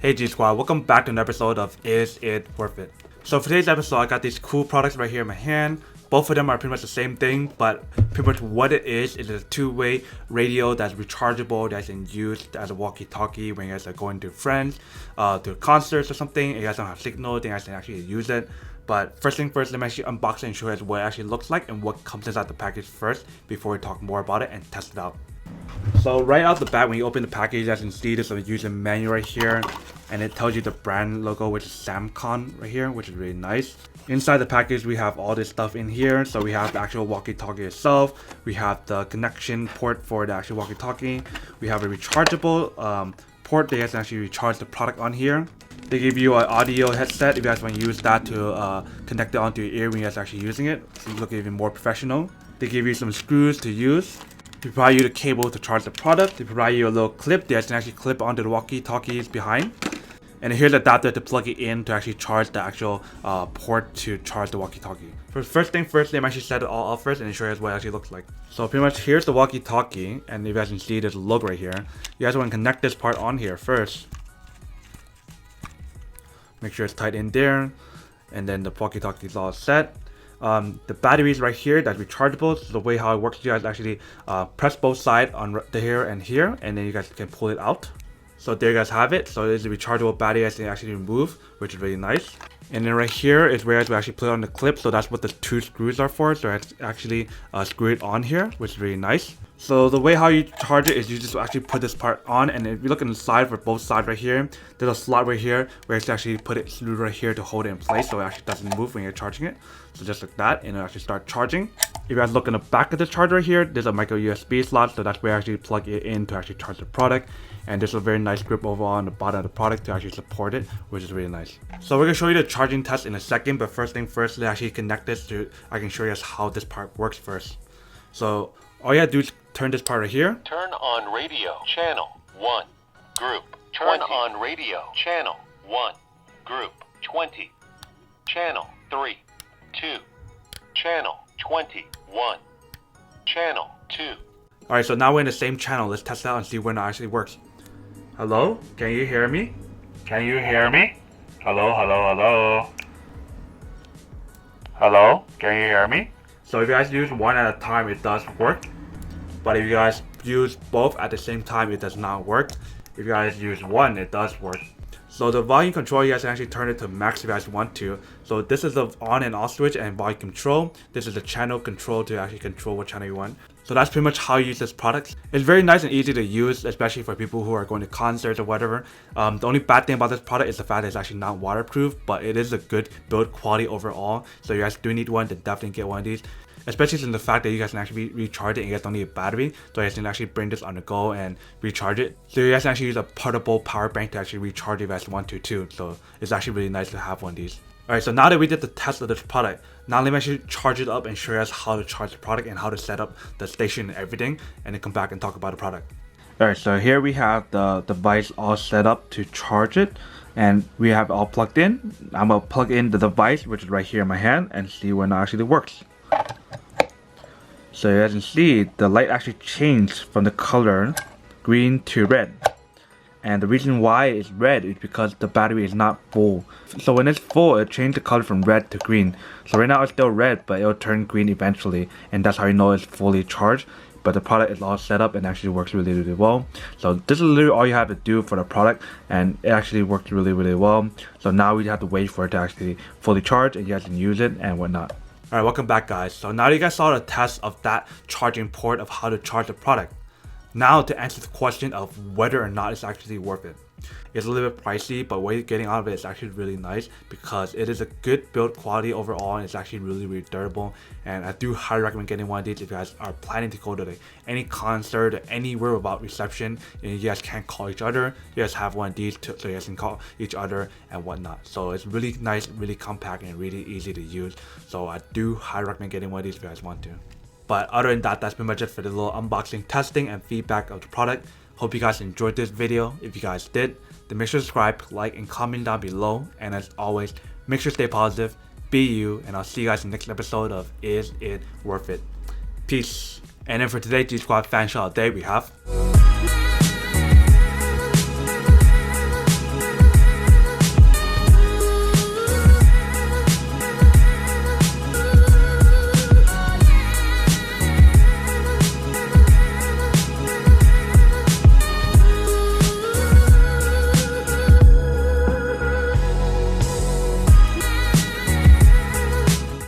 Hey G Squad, welcome back to an episode of Is It Worth It? So for today's episode, I got these cool products right here in my hand. Both of them are pretty much the same thing, but pretty much what it is a two-way radio that's rechargeable, that's in use as a walkie-talkie when you guys are going to friends, to concerts or something, and you guys don't have signal, then you guys can actually use it. But first thing first, let me actually unbox it and show you guys what it actually looks like and what comes inside the package first before we talk more about it and test it out. So right out the bat, when you open the package, as you can see, there's a user manual right here, and it tells you the brand logo, which is SAMCOM right here, which is really nice. Inside the package, we have all this stuff in here. So we have the actual walkie-talkie itself, we have the connection port for the actual walkie-talkie, we have a rechargeable port that you guys can actually recharge the product on here. They give you an audio headset if you guys want to use that to connect it onto your ear when you guys are actually using it, so you look even more professional. They give you some screws to use. They provide you the cable to charge the product. They provide you a little clip that you can actually clip onto the walkie-talkies behind. And here's an adapter to plug it in to actually charge the actual port to charge the walkie-talkie. First thing first, let me actually set it all up first and show you guys what it actually looks like. So pretty much here's the walkie-talkie, and if you guys can see, there's a logo right here. You guys want to connect this part on here first. Make sure it's tight in there, and then the walkie-talkie is all set. The battery is right here, that's rechargeable. So the way how it works, you guys actually press both sides on the here, and then you guys can pull it out. So there you guys have it. So it's a rechargeable battery that you can actually remove, which is really nice. And then right here is where you guys will actually put it on the clip. So that's what the two screws are for. So it's actually screw it on here, which is really nice. So the way how you charge it is you just actually put this part on, and if you look inside for both sides right here, there's a slot right here where you actually put it through right here to hold it in place so it actually doesn't move when you're charging it. So just like that, and it'll actually start charging. If you guys look in the back of the charger right here, there's a micro USB slot, so that's where you actually plug it in to actually charge the product. And there's a very nice grip overall on the bottom of the product to actually support it, which is really nice. So we're gonna show you the charging test in a second, but first thing first, let's actually connect this to, I can show you guys how this part works first. So all you have to do is turn this part right here. Turn on radio, channel 1, group 20. Turn on radio, channel 1, group 20. Channel 3, 2, channel 21, channel 2. Alright, so now we're in the same channel. Let's test it out and see when it actually works. Hello? Can you hear me? Can you hear me? Hello, hello, hello. Hello? Can you hear me? So if you guys use one at a time, it does work. But if you guys use both at the same time, it does not work. If you guys use one, it does work. So the volume control, you guys can actually turn it to max if you guys want to. So this is the on and off switch and volume control. This is the channel control to actually control what channel you want. So that's pretty much how you use this product. It's very nice and easy to use, especially for people who are going to concerts or whatever. The only bad thing about this product is the fact that it's actually not waterproof, but it is a good build quality overall. So you guys do need one, then definitely get one of these. Especially since the fact that you guys can actually recharge it and you guys don't need a battery, so you guys can actually bring this on the go and recharge it. So you guys can actually use a portable power bank to actually recharge it if you guys want to too. So it's actually really nice to have one of these. Alright, so now that we did the test of this product, now let me actually charge it up and show you guys how to charge the product and how to set up the station and everything, and then come back and talk about the product. Alright, so here we have the device all set up to charge it, and we have it all plugged in. I'm gonna plug in the device, which is right here in my hand, and see when it actually works. So as you can see, the light actually changed from the color green to red. And the reason why it's red is because the battery is not full. So when it's full, it changed the color from red to green. So right now it's still red, but it'll turn green eventually. And that's how you know it's fully charged. But the product is all set up and actually works really, really well. So this is literally all you have to do for the product, and it actually works really, really well. So now we have to wait for it to actually fully charge and you guys can use it and whatnot. Alright, welcome back guys. So now you guys saw the test of that charging port of how to charge the product. Now to answer the question of whether or not it's actually worth it. It's a little bit pricey, but what you're getting out of it is actually really nice because it is a good build quality overall, and it's actually really, really durable. And I do highly recommend getting one of these if you guys are planning to go to any concert or anywhere about reception and you guys can't call each other. You guys have one of these so you guys can call each other and whatnot. So it's really nice, really compact, and really easy to use. So I do highly recommend getting one of these if you guys want to. But other than that, that's pretty much it for the little unboxing, testing, and feedback of the product. Hope you guys enjoyed this video. If you guys did, then make sure to subscribe, like, and comment down below. And as always, make sure to stay positive, be you, and I'll see you guys in the next episode of Is It Worth It? Peace. And then for today's G Squad fan shout out day, we have